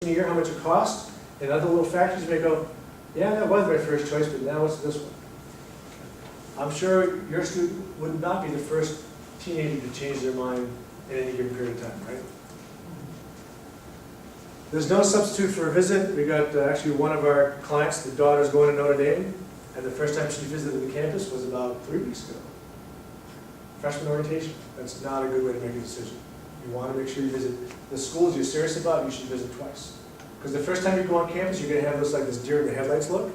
senior year, how much it costs, and other little factors, you may go, yeah, that was my first choice, but now it's this one. I'm sure your student would not be the first teenager to change their mind in any given period of time, right? There's no substitute for a visit. We got actually one of our clients, the daughter's going to Notre Dame, and the first time she visited the campus was about 3 weeks ago. Freshman orientation. That's not a good way to make a decision. You want to make sure you visit the schools you're serious about. You should visit twice, because the first time you go on campus, you're going to have this deer in the headlights look.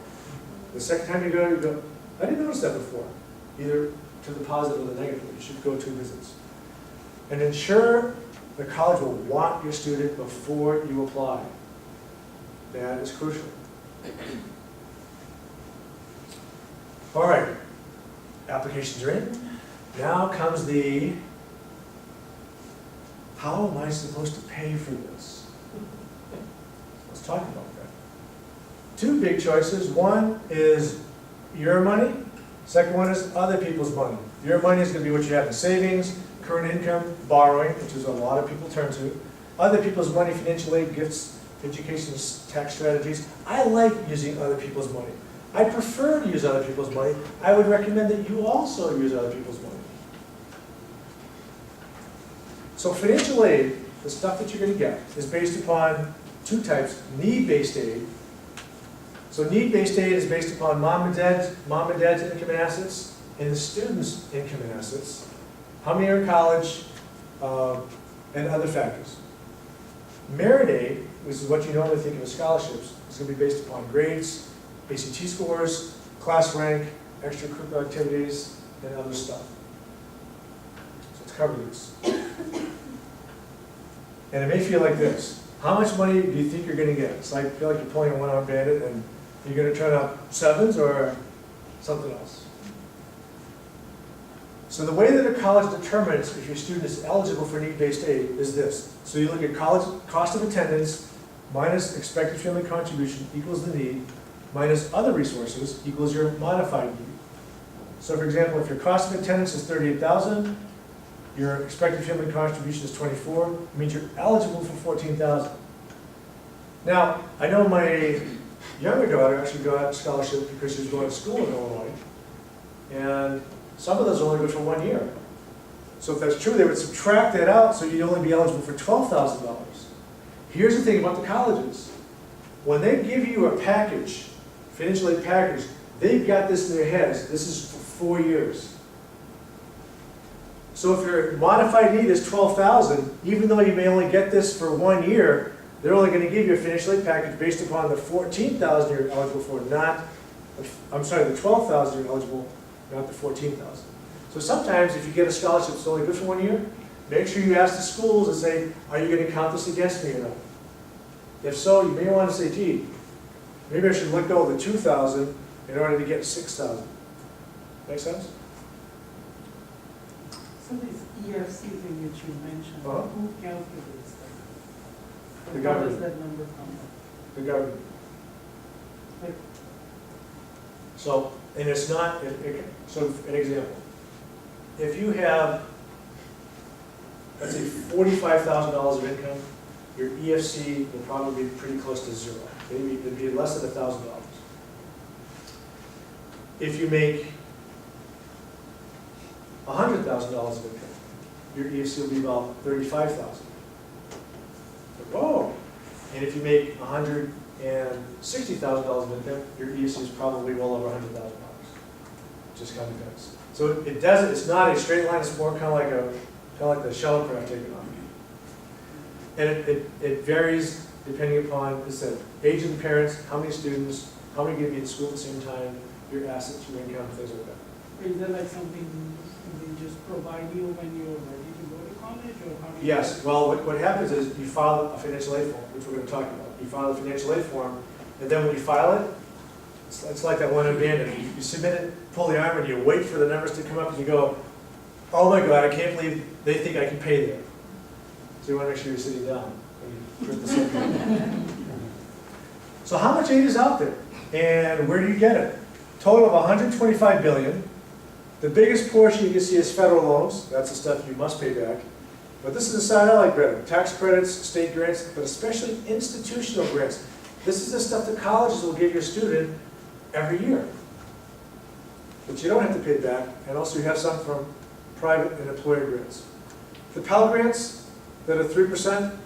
The second time you go, I didn't notice that before, either to the positive or the negative. You should go 2 visits, and ensure the college will want your student before you apply. That is crucial. All right, applications are in. Now comes the, how am I supposed to pay for this? Let's talk about that. 2 big choices. One is your money. Second one is other people's money. Your money is going to be what you have in savings, current income, borrowing, which is a lot of people turn to. Other people's money, financial aid, gifts, education, tax strategies. I like using other people's money. I prefer to use other people's money. I would recommend that you also use other people's money. So financial aid, the stuff that you're going to get, is based upon 2 types: need-based aid. So need-based aid is based upon mom and dad's income and assets and the student's income and assets, how many are in college, and other factors. Merit aid, which is what you normally think of as scholarships, is going to be based upon grades, ACT scores, class rank, extracurricular activities, and other stuff. So it's covered this. And it may feel like this. How much money do you think you're going to get? It's like, I feel like you're pulling a one-armed bandit and you're going to turn up 7s or something else. So the way that a college determines if your student is eligible for need-based aid is this. So you look at college cost of attendance minus expected family contribution equals the need, minus other resources equals your modified need. So for example, if your cost of attendance is $38,000, your expected family contribution is $24,000, it means you're eligible for $14,000. Now, I know my younger daughter actually got a scholarship because she was going to school in Illinois, and some of those are only good for 1 year. So if that's true, they would subtract that out so you'd only be eligible for $12,000. Here's the thing about the colleges. When they give you a package, financial aid package, they've got this in their heads. This is for 4 years. So if your modified need is $12,000, even though you may only get this for 1 year, they're only going to give you a financial aid package based upon the $14,000 you're eligible for, not, I'm sorry, the $12,000 you're eligible, not the $14,000. So sometimes if you get a scholarship that's only good for 1 year, make sure you ask the schools and say, are you going to count this against me or not? If so, you may want to say, gee, maybe I should let go of the $2,000 in order to get $6,000. Make sense? So this ERC thing that you mentioned, who calculates that? The How government. does that number come up? The government. Like, So, and it's not, so an example. If you have, let's say $45,000 of income, your EFC will probably be pretty close to 0. Maybe it'd be less than $1,000. If you make $100,000 of income, your EFC will be about $35,000. Whoa! And if you make $160,000 of income, your EFC is probably well over $100,000. Just kind of depends. So it doesn't. It's not a straight line. It's more kind of like the shuttlecraft taking off. And it varies depending upon, as I said, age of the parents, how many students, how many are going to be in school at the same time, your assets, your income, things like that. is that like something they just provide you when you're ready to go to college, or how do you? Yes. Well, what happens is you file a financial aid form, which we're going to talk about. You file a financial aid form, and then when you file it, it's like that one in bandit. You submit it, pull the arm, and you wait for the numbers to come up, and you go, oh my God, I can't believe they think I can pay that. So you want to make sure you're sitting down when you print this up. So how much aid is out there, and where do you get it? Total of $125 billion. The biggest portion you can see is federal loans. That's the stuff you must pay back. But this is the side I like better. Tax credits, state grants, but especially institutional grants. This is the stuff that colleges will give your student every year. But you don't have to pay back, and also you have some from private and employer grants. The Pell Grants that are 3%, a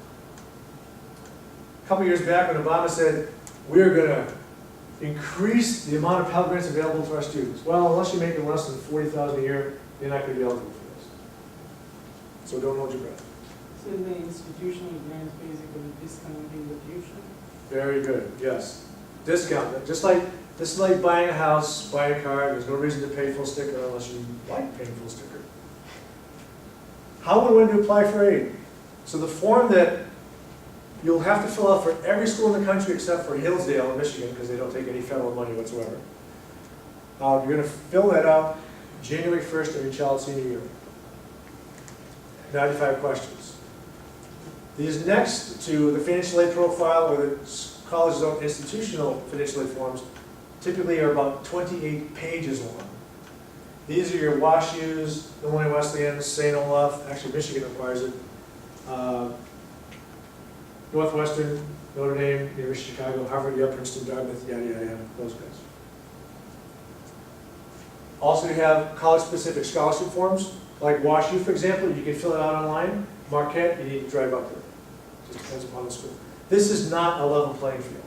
couple years back when Obama said, we're going to increase the amount of Pell Grants available to our students. Well, unless you make it less than $40,000 a year, you're not going to be eligible for this. So don't hold your breath. So the institutional grants basically discounting the tuition? Very good, yes. Discount, just like, this is like buying a house, buying a car, there's no reason to pay full sticker unless you like paying full sticker. How and when to apply for aid? So the form that you'll have to fill out for every school in the country except for Hillsdale in Michigan, because they don't take any federal money whatsoever. You're going to fill that out January 1st of your child's senior year. 95 questions. These next to the financial aid profile or the college's own institutional financial aid forms typically are about 28 pages long. These are your WashUs, Illinois Wesleyan, St. Olaf, actually Michigan requires it, Northwestern, Notre Dame, University of Chicago, Harvard, Yale, Princeton, Dartmouth, yada, yada, yada, those guys. Also you have college-specific scholarship forms, like WashU, for example, you can fill it out online. Marquette, you need to drive up there. Just depends upon the school. This is not a level playing field,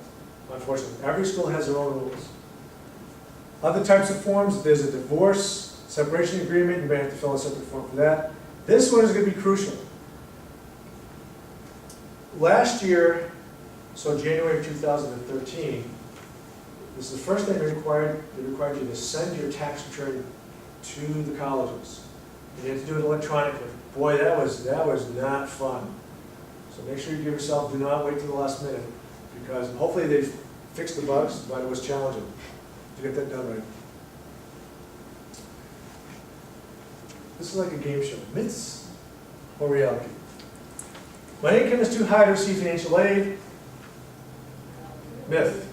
unfortunately. Every school has their own rules. Other types of forms, there's a divorce, separation agreement, you may have to fill a separate form for that. This one is going to be crucial. Last year, so January of 2013, this is the first thing they required you to send your tax return to the colleges. You have to do it electronically. Boy, that was not fun. So make sure you give yourself, do not wait till the last minute, because hopefully they've fixed the bugs, but it was challenging to get that done right. This is like a game show. Myths or reality? My income is too high to receive financial aid. Myth.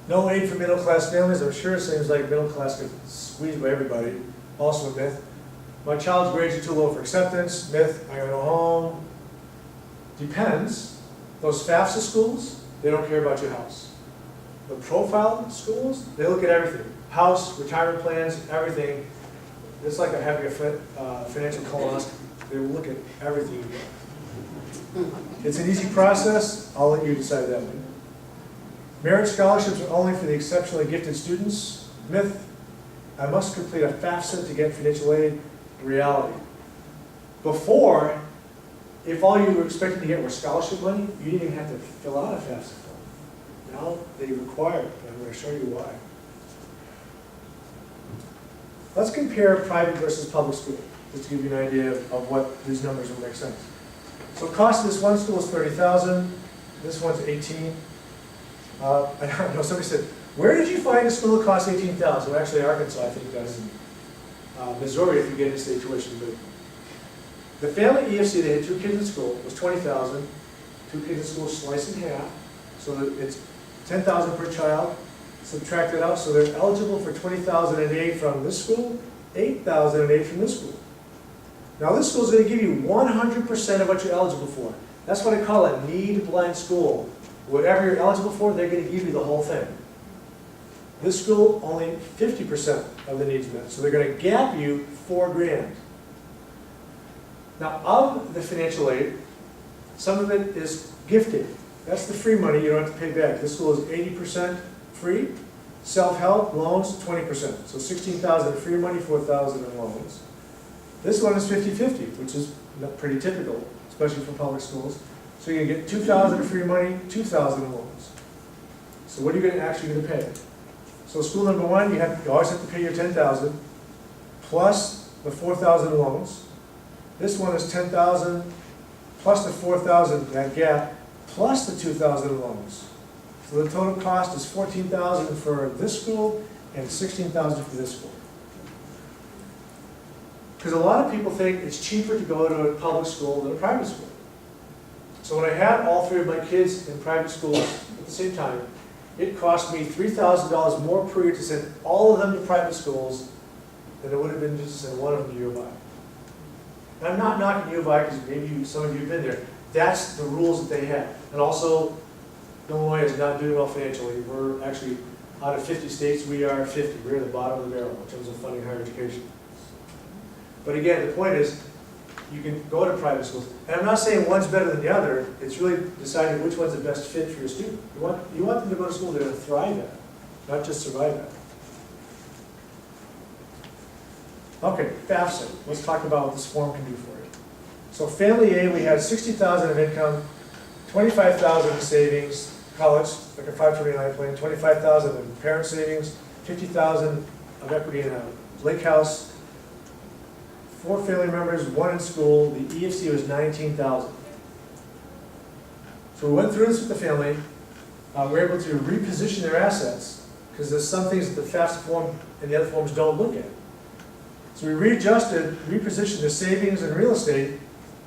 No aid for middle-class families. I'm sure it seems like middle class gets squeezed by everybody. Also a myth. My child's grades are too low for acceptance. Myth. I gotta go home. Depends. Those FAFSA schools, they don't care about your house. The profile schools, they look at everything. House, retirement plans, everything. It's like having a financial colonoscopy. They will look at everything you do. It's an easy process. I'll let you decide that one. Merit scholarships are only for the exceptionally gifted students. Myth. I must complete a FAFSA to get financial aid. Reality. Before, if all you were expecting to get were scholarship money, you didn't even have to fill out a FAFSA form. Now they require it, and I'm going to show you why. Let's compare private versus public school, just to give you an idea of what these numbers will make sense. So cost of this one school is $30,000, this one's $18,000. I know somebody said, where did you find a school that costs $18,000? Well, actually Arkansas, I think, does. Missouri, if you get in-state tuition. But the family EFC, they had 2 kids in school, it was $20,000. 2 kids in school sliced in half, so that it's $10,000 per child. Subtract it out, so they're eligible for $20,008 from this school, $8,008 from this school. Now this school is going to give you 100% of what you're eligible for. That's what I call a need-blind school. Whatever you're eligible for, they're going to give you the whole thing. This school, only 50% of the needs met, so they're going to gap you $4 grand. Now of the financial aid, some of it is gifted. That's the free money you don't have to pay back. This school is 80% free. Self-help, loans, 20%. So $16,000 in free money, $4,000 in loans. This one is 50-50, which is pretty typical, especially for public schools. So you're going to get $2,000 in free money, $2,000 in loans. So what are you actually going to pay? So school number one, you always have to pay your $10,000 plus the $4,000 in loans. This one is $10,000 plus the $4,000, that gap, plus the $2,000 in loans. So the total cost is $14,000 for this school and $16,000 for this school. Because a lot of people think it's cheaper to go to a public school than a private school. So when I had all 3 of my kids in private schools at the same time, it cost me $3,000 more per year to send all of them to private schools than it would have been just to send one of them to U of I. And I'm not knocking U of I, because maybe some of you have been there. That's the rules that they have. And also, Illinois is not doing well financially. We're actually, out of 50 states, we are 50. We're at the bottom of the barrel in terms of funding higher education. But again, the point is, you can go to private schools. And I'm not saying one's better than the other. It's really deciding which one's the best fit for your student. You want them to go to school they're going to thrive at, not just survive at. Okay, FAFSA. Let's talk about what this form can do for you. So family A, we had 60,000 of income, 25,000 in savings, college, like a 529 plan, 25,000 in parent savings, 50,000 of equity in a lake house, 4 family members, 1 in school. The EFC was 19,000. So we went through this with the family. We were able to reposition their assets because there's some things that the FAFSA form and the other forms don't look at. So we readjusted, repositioned the savings and real estate,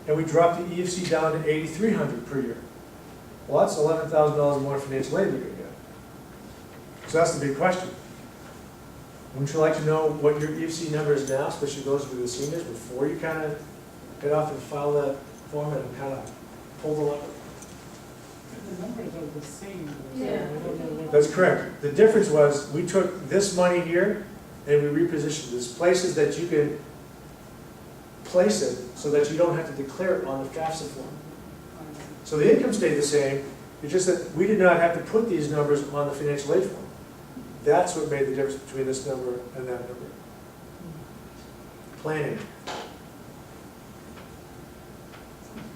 and we dropped the EFC down to $8,300 per year. Well, that's $11,000 more financial aid they're going to get. So that's the big question. Wouldn't you like to know what your EFC number is now, especially those with the seniors, before you kind of get off and file that form and kind of pull the lever? The numbers are the same. Yeah. That's correct. The difference was we took this money here and we repositioned. There's places that you can place it so that you don't have to declare it on the FAFSA form. So the income stayed the same, it's just that we did not have to put these numbers on the financial aid form. That's what made the difference between this number and that number. Planning.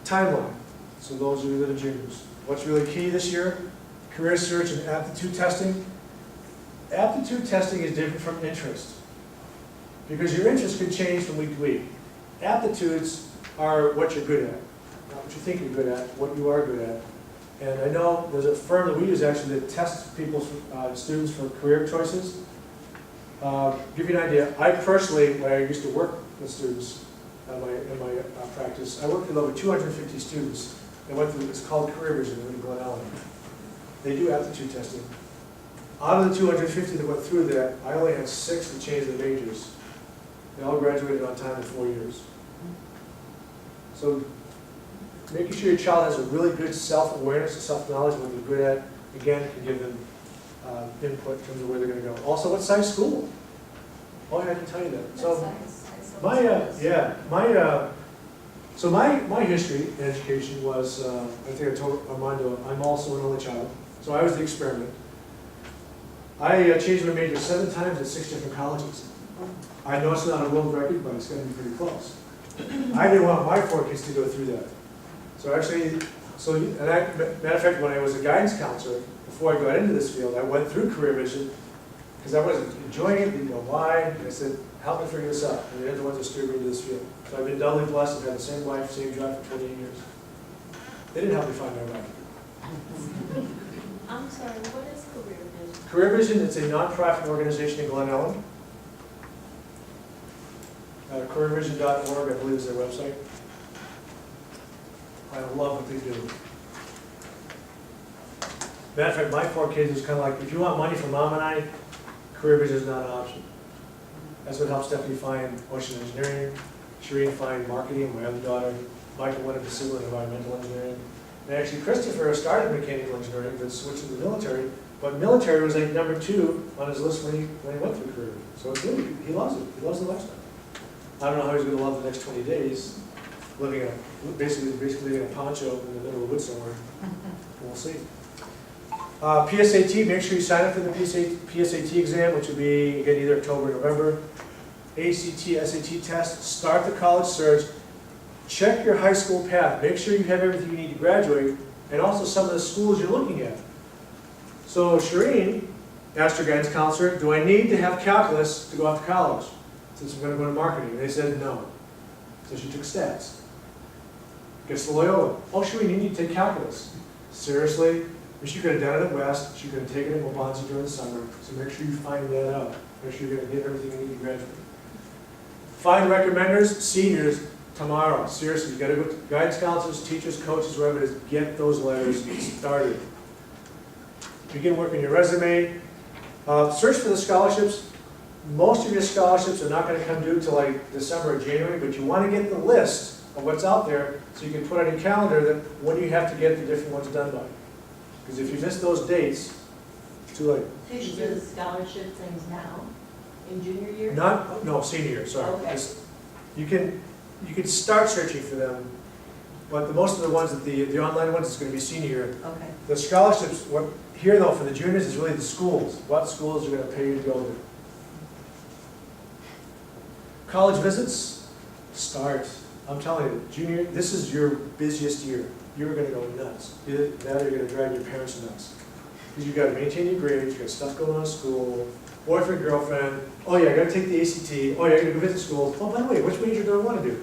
Timeline. So those of you that are juniors. What's really key this year? Career search and aptitude testing. Aptitude testing is different from interest, because your interest can change from week to week. Aptitudes are what you're good at, not what you think you're good at, what you are good at. And I know there's a firm that we use actually that tests people's students for career choices. Give you an idea, I personally, when I used to work with students in my practice, I worked with over 250 students that went through, it's called Career Vision in Glen Ellen. They do aptitude testing. Out of the 250 that went through that, I only had 6 that changed their majors. They all graduated on time in 4 years. So making sure your child has a really good self-awareness and self-knowledge of what they're good at, again, can give them input in terms of where they're going to go. Also, what size school? Oh, yeah, I can tell you that. So my history in education was, I think I told Armando, I'm also an only child. So I was the experiment. I changed my major 7 times at 6 different colleges. I know it's not a world record, but it's going to be pretty close. I didn't want my 4 kids to go through that. So actually, matter of fact, when I was a guidance counselor, before I got into this field, I went through Career Vision, because I wasn't enjoying it, didn't know why, and I said, help me figure this out. And they're the ones that steered me into this field. So I've been doubly blessed. I've had the same wife, same job for 28 years. They didn't help me find my wife. I'm sorry, what is Career Vision? Career Vision, it's a nonprofit organization in Glen Ellen. Careervision.org, I believe, is their website. I love what they do. Matter of fact, my 4 kids is kind of like, if you want money from Mom and I, Career Vision is not an option. That's what helped Stephanie find ocean engineering, Shireen find marketing, my other daughter, Michael went into civil and environmental engineering. And actually, Christopher started mechanical engineering, but switched to the military. But military was like number 2 on his list when he went through Career Vision. So it's really, he loves it. He loves the lifestyle. I don't know how he's going to love the next 20 days, living in basically living in a poncho in the middle of the woods somewhere. We'll see. PSAT, make sure you sign up for the PSAT exam, which will be, again, either October or November. ACT, SAT test, start the college search, check your high school path, make sure you have everything you need to graduate, and also some of the schools you're looking at. So Shireen asked her guidance counselor, do I need to have calculus to go off to college, since I'm going to go to marketing? And they said no. So she took stats. Gets to Loyola. Oh, Shireen, you need to take calculus. Seriously? She could have done it at West, she could have taken it at Waubonsie during the summer, so make sure you find that out. Make sure you're going to get everything you need to graduate. Find recommenders, seniors, tomorrow. Seriously, you got to go to guidance counselors, teachers, coaches, whoever it is, get those letters started. Begin working your resume. Search for the scholarships. most of your scholarships are not gonna come due till like December or January, but you wanna get the list of what's out there, so you can put on your calendar that when you have to get the different ones done by. Because if you miss those dates, it's too late. So you should do the scholarship things now, in junior year? No, senior year, sorry. Okay. You can start searching for them, but most of the ones, the online ones, is gonna be senior year. Okay. The scholarships, here though, for the juniors, is really the schools. What schools are gonna pay you to go there? College visits, start. I'm telling you, junior, this is your busiest year. You're gonna go nuts. Either that or you're gonna drive your parents nuts. Because you've got to maintain your grades, you've got stuff going on in school, boyfriend, girlfriend, oh yeah, I gotta take the ACT, oh yeah, I gotta go visit schools. Oh, by the way, which major do I wanna do?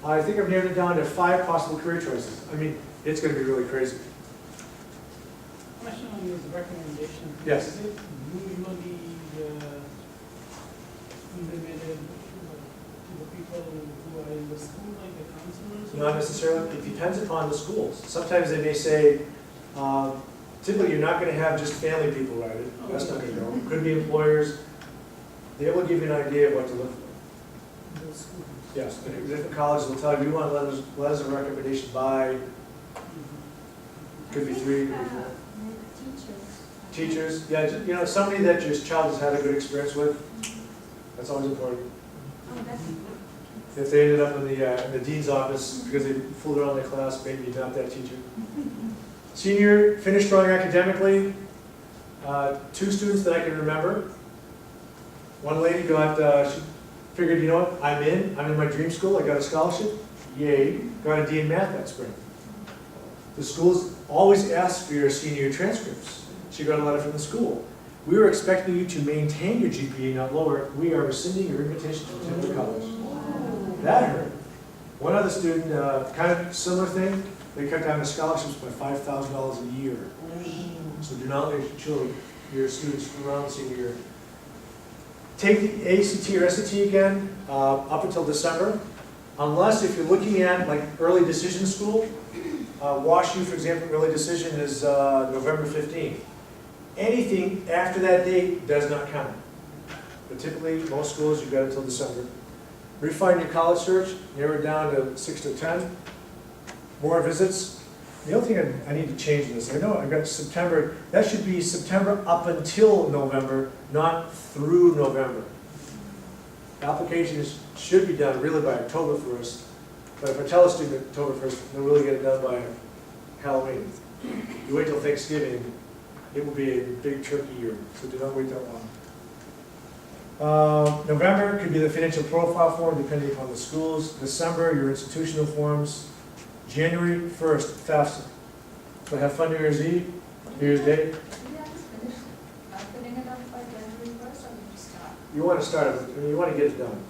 I think I've narrowed it down to 5 possible career choices. I mean, it's gonna be really crazy. Question on this recommendation. Yes. Is it usually limited to the people who are in the school, like the counselors? Not necessarily, it depends upon the schools. Sometimes they may say, typically you're not gonna have just family people write it, that's not gonna go. Could be employers, they will give you an idea of what to look for. The schools. Yes, and different colleges will tell you, we want letters of recommendation by, could be 3, could be 4. Teachers, yeah, you know, somebody that your child has had a good experience with, that's always important. If they ended up in the dean's office because they fooled around in the class, maybe you're not that teacher. Senior, finished strong academically. 2 students that I can remember. One lady she figured, you know what, I'm in my dream school, I got a scholarship, yay, got a D in math that spring. The schools always ask for your senior year transcripts. She got a letter from the school. We were expecting you to maintain your GPA, not lower it. We are rescinding your invitation to attend your college. That hurt. One other student, kind of similar thing, they cut down the scholarships by $5,000 a year. So do not let your students around senior year. Take the ACT or SAT again, up until December, unless if you're looking at like early decision school. WashU, for example, early decision is November 15th. Anything after that date does not count. But typically, most schools, you've got until December. Refine your college search, narrow it down to 6 to 10. More visits. The only thing I need to change in this, I know I've got September, that should be September up until November, not through November. Applications should be done really by October 1st, but if I tell a student October 1st, they'll really get it done by Halloween. You wait till Thanksgiving, it will be a big turkey year, so do not wait that long. November could be the financial profile form, depending upon the schools. December, your institutional forms. January 1st, FAFSA. So have fun New Year's Eve, New Year's Day. You want to start it, you want to get it done.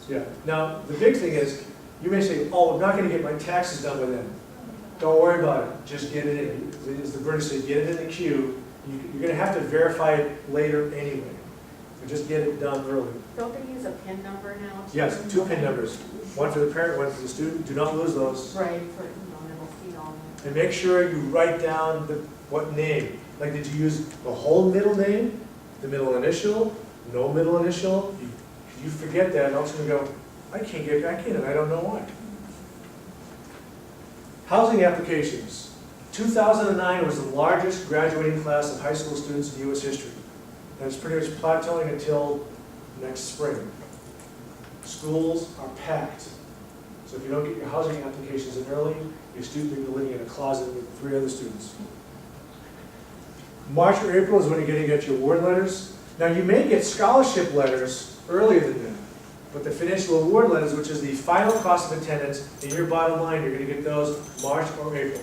Yeah. Now, the big thing is, you may say, oh, I'm not going to get my taxes done by then. Don't worry about it. Just get it in. As the British say, get it in the queue. You're going to have to verify it later anyway. So just get it done early. Don't they use a PIN number now? Yes, 2 PIN numbers. One for the parent, one for the student. Do not lose those. Right, for, middle feet on it. And make sure you write down what name. Like, did you use the whole middle name, the middle initial, no middle initial? You forget that, and all of a sudden you go, I can't get back in, and I don't know why. Housing applications. 2009 was the largest graduating class of high school students in U.S. history. And it's pretty much plateauing until next spring. Schools are packed. So if you don't get your housing applications in early, your student will be living in a closet with 3 other students. March or April is when you're going to get your award letters. Now you may get scholarship letters earlier than that, but the financial award letters, which is the final cost of attendance, and your bottom line, you're going to get those March or April.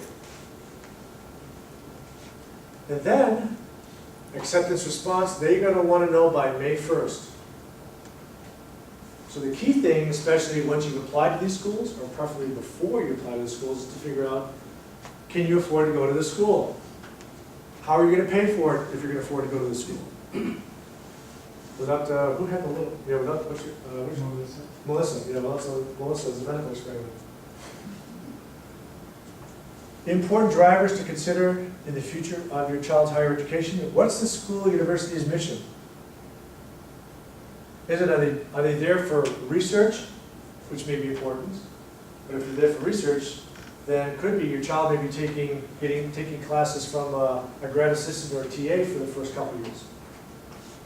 And then, acceptance response, they're going to want to know by May 1st. So the key thing, especially once you've applied to these schools, or preferably before you apply to the schools, is to figure out, can you afford to go to the school? How are you going to pay for it if you're going to afford to go to the school? Without, who had the little, yeah, without, what's your, Melissa. Melissa, yeah, Melissa is the medical experiment. Important drivers to consider in the future of your child's higher education. What's the school university's mission? are they there for research, which may be important, but if they're there for research, then it could be your child may be taking classes from a grad assistant or a TA for the first couple of years,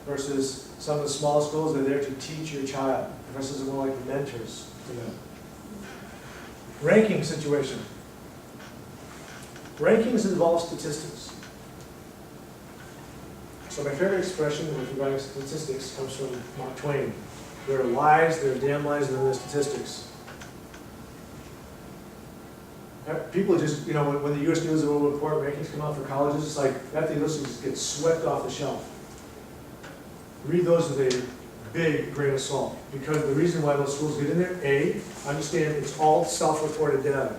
versus some of the small schools are there to teach your child. Professors are more like mentors to them. Ranking situation. Rankings involve statistics. So my favorite expression with regard to statistics comes from Mark Twain. There are lies, there are damn lies, and then there are statistics. People just, when the U.S. News and World Report rankings come out for colleges, it's like that thing just gets swept off the shelf. Read those with a big grain of salt, because the reason why those schools get in there, A, understand it's all self-reported data.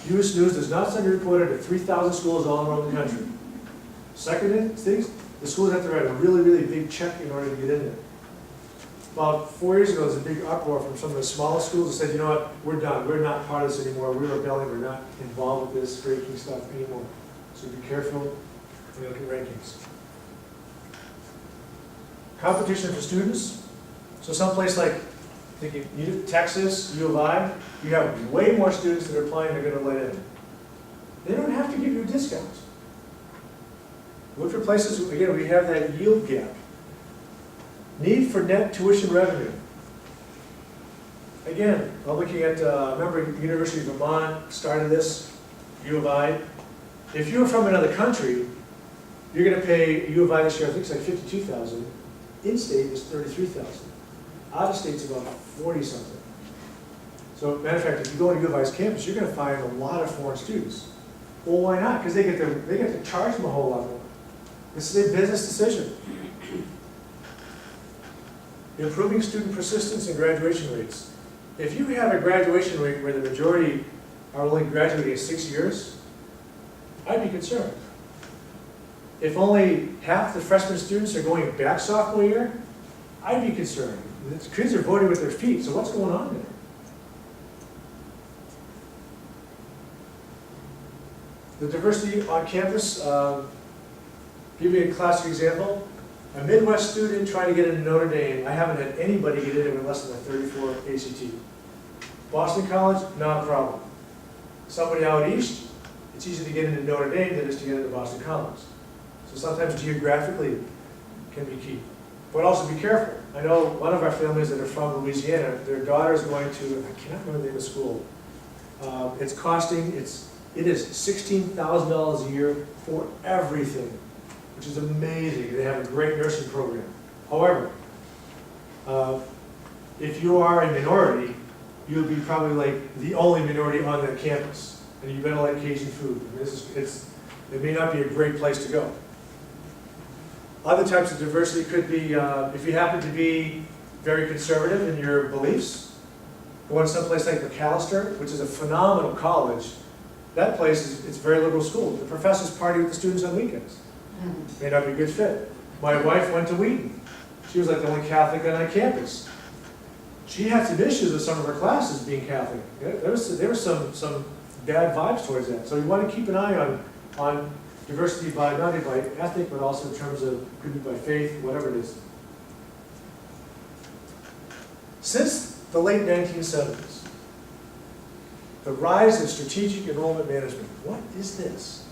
U.S. News does not send a reporter to 3,000 schools all around the country. Second things, the schools have to write a really, really big check in order to get in there. About 4 years ago, there was a big uproar from some of the smaller schools that said, you know what, we're done. We're not part of this anymore. We're rebelling. We're not involved with this ranking stuff anymore. So be careful when you look at rankings. Competition for students. So someplace like, thinking Texas, U of I, you have way more students that are applying than are going to let in. They don't have to give you a discount. Look for places, again, we have that yield gap. Need for net tuition revenue. Again, I'm looking at, remember University of Vermont started this, U of I. If you're from another country, you're going to pay U of I this year, I think it's like $52,000. In-state is $33,000. Out of state's about 40-something. So, matter of fact, if you go to U of I's campus, you're going to find a lot of foreign students. Well, why not? Because they get to charge them a whole lot more. This is a business decision. Improving student persistence and graduation rates. If you have a graduation rate where the majority are only graduating in 6 years, I'd be concerned. If only half the freshman students are going back sophomore year, I'd be concerned. The kids are voting with their feet, so what's going on there? The diversity on campus, give you a classic example. A Midwest student trying to get into Notre Dame, I haven't had anybody get in it with less than a 34 ACT. Boston College, not a problem. Somebody out east, it's easier to get into Notre Dame than it is to get into Boston College. So sometimes geographically can be key. But also be careful. I know one of our families that are from Louisiana, their daughter's going to, I cannot remember the name of the school. It is $16,000 a year for everything, which is amazing. They have a great nursing program. However, if you are a minority, you'll be probably like the only minority on that campus, and you better like Cajun food. I mean, it may not be a great place to go. Other types of diversity could be, if you happen to be very conservative in your beliefs, go to someplace like McAllister, which is a phenomenal college. That place it's a very liberal school. The professors party with the students on weekends. May not be a good fit. My wife went to Wheaton. She was like the only Catholic on our campus. She had some issues with some of her classes being Catholic. There was some bad vibes towards that. So you want to keep an eye on diversity by, not only by ethnic, but also in terms of, could be by faith, whatever it is. Since the late 1970s, the rise of strategic enrollment management. What is this?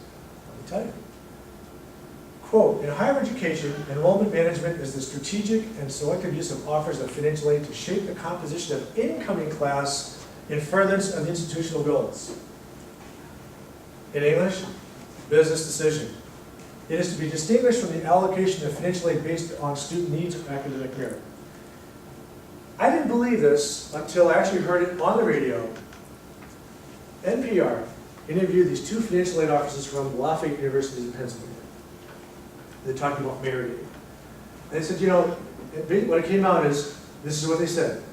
Let me tell you. Quote, in higher education, enrollment management is the strategic and selective use of offers of financial aid to shape the composition of incoming class in furtherance of institutional goals. In English, business decision. It is to be distinguished from the allocation of financial aid based on student needs or academic merit. I didn't believe this until I actually heard it on the radio. NPR interviewed these two financial aid officers from Lafayette University in Pennsylvania. They're talking about merit aid. And they said, you know, what it came out is, this is what they said.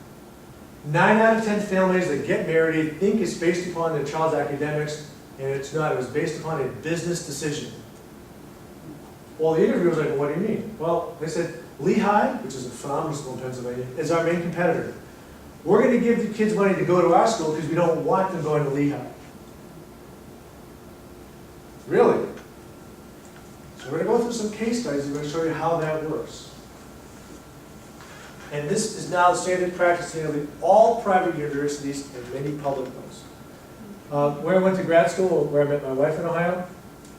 9 out of 10 families that get merit aid think it's based upon their child's academics, and it's not. It was based upon a business decision. Well, the interviewer was like, well, what do you mean? Well, they said, Lehigh, which is a phenomenal school in Pennsylvania, is our main competitor. We're going to give the kids money to go to our school because we don't want them going to Lehigh. Really? So we're going to go through some case studies and we're going to show you how that works. And this is now the standard practice in nearly all private universities and many public ones. Where I went to grad school, where I met my wife in Ohio,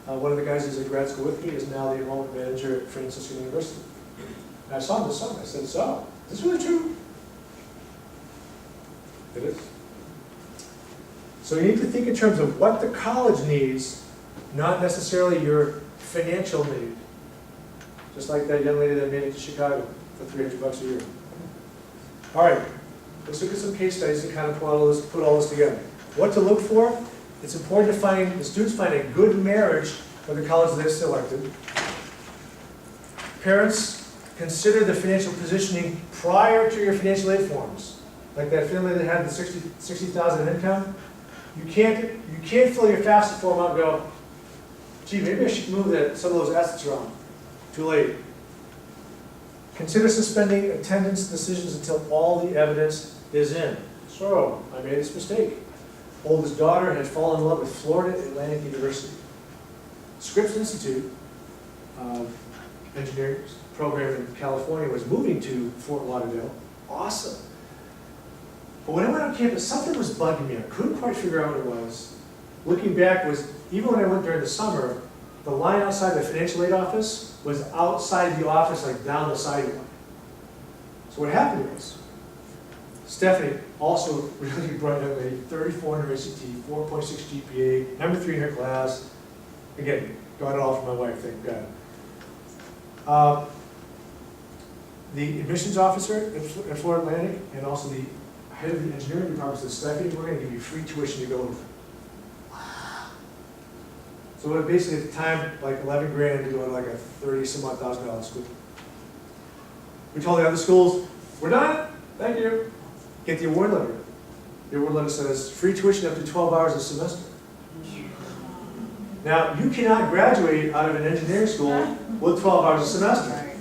one of the guys who's in grad school with me is now the enrollment manager at Franciscan University. And I saw him this summer. I said, so, is this really true? It is. So you need to think in terms of what the college needs, not necessarily your financial need. Just like that young lady that made it to Chicago for $300 a year. All right, let's look at some case studies to kind of put all this together. What to look for? It's important to find, the students find a good marriage for the college they've selected. Parents, consider the financial positioning prior to your financial aid forms. Like that family that had the $60,000 income. You can't fill your FAFSA form out and go, gee, maybe I should move some of those assets around. Too late. Consider suspending attendance decisions until all the evidence is in. So, I made this mistake. Oldest daughter had fallen in love with Florida Atlantic University. Scripps Institute, engineering program in California, was moving to Fort Lauderdale. Awesome. But when I went on campus, something was bugging me. I couldn't quite figure out what it was. Looking back was, even when I went during the summer, the line outside the financial aid office was outside the office, like down the sidewalk. So what happened was, Stephanie, also really bright young lady, 34 in her ACT, 4.6 GPA, number 3 in her class. Again, got it all from my wife, thank God. The admissions officer at Florida Atlantic and also the head of the engineering department said, Stephanie, we're going to give you free tuition to go over. So it basically at the time, like 11 grand to go to like a 30-some-odd $1,000 school. We told the other schools, we're done, thank you. Get the award letter. The award letter says free tuition up to 12 hours a semester. Now, you cannot graduate out of an engineering school with 12 hours a semester.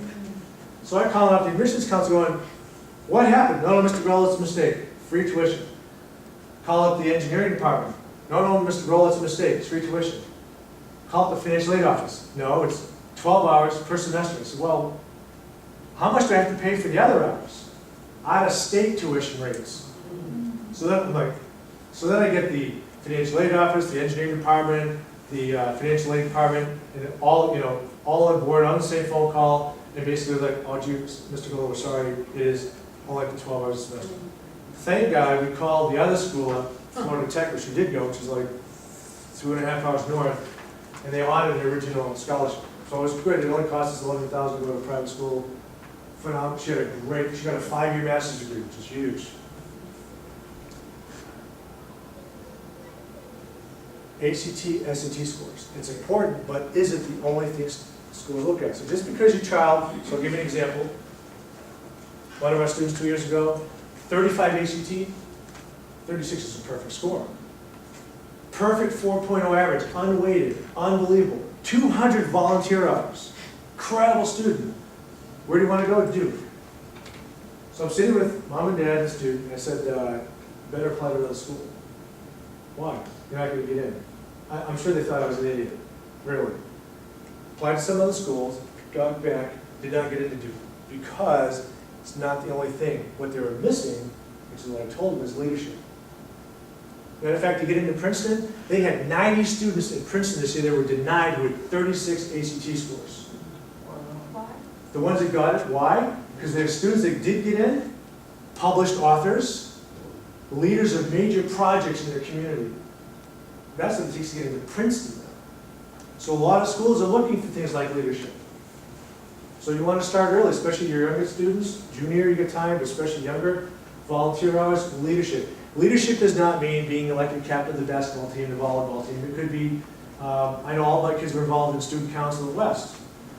So I called up the admissions council going, what happened? No, Mr. Groleau, it's a mistake. Free tuition. Call up the engineering department. No, Mr. Groleau, it's a mistake. It's free tuition. Call up the financial aid office. No, it's 12 hours per semester. I said, well, how much do I have to pay for the other hours? Out of state tuition rates. So then I get the financial aid office, the engineering department, the financial aid department, and all on board on the same phone call, and basically like, oh, gee, Mr. Groleau, we're sorry, it is only up to 12 hours a semester. Thank God we called the other school up, Florida Tech, which we did go, which is like 2.5 hours north, and they honored the original scholarship. So it was good. It only cost us $11,000 to go to a private school. Phenomenal. She got a 5-year master's degree, which is huge. ACT, SAT scores. It's important, but is it the only thing schools look at? So just because your child, so I'll give you an example. One of our students 2 years ago, 35 ACT, 36 is a perfect score. Perfect 4.0 average, unweighted, unbelievable. 200 volunteer hours. Incredible student. Where do you want to go? Duke. So I'm sitting with mom and dad and the student, and I said, better apply to another school. Why? You're not going to get in. I'm sure they thought I was an idiot. Really. Applied to some other schools, got back, did not get into Duke. Because it's not the only thing. What they were missing, which is what I told them, is leadership. Matter of fact, to get into Princeton, they had 90 students in Princeton this year that were denied with 36 ACT scores. Why? The ones that got it, why? Because they're students that did get in, published authors, leaders of major projects in their community. That's what it takes to get into Princeton now. So a lot of schools are looking for things like leadership. So you want to start early, especially your younger students. Junior, you get time, but especially younger. Volunteer hours, leadership. Leadership does not mean being elected captain of the basketball team, the volleyball team. It could be, I know all my kids were involved in student council at West.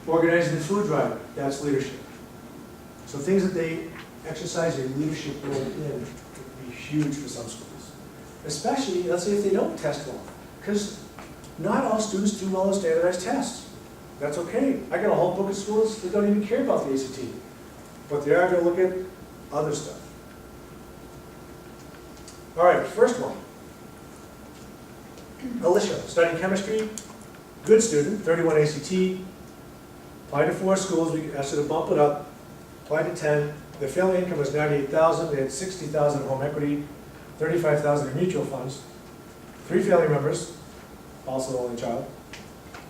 Organizing the food drive, that's leadership. So things that they exercise their leadership role in would be huge for some schools. Especially, let's say if they don't test well. Because not all students do well on standardized tests. That's okay. I got a whole book of schools that don't even care about the ACT. But they are going to look at other stuff. All right, first one. Alicia, studying chemistry, good student, 31 ACT, applied to 4 schools, we asked her to bump it up, applied to 10, The family income was 98,000, they had 60,000 in home equity, 35,000 in mutual funds, 3 family members, also the only child.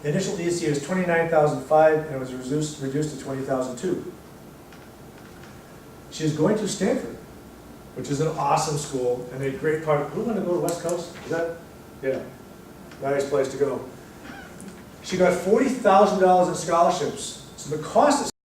The initial EC was 29,005 and it was reduced to 20,002. She is going to Stanford, which is an awesome school and a great part. Who want to go to West Coast? Is that? Yeah, nice place to go. She got $40,000 in scholarships. So the cost of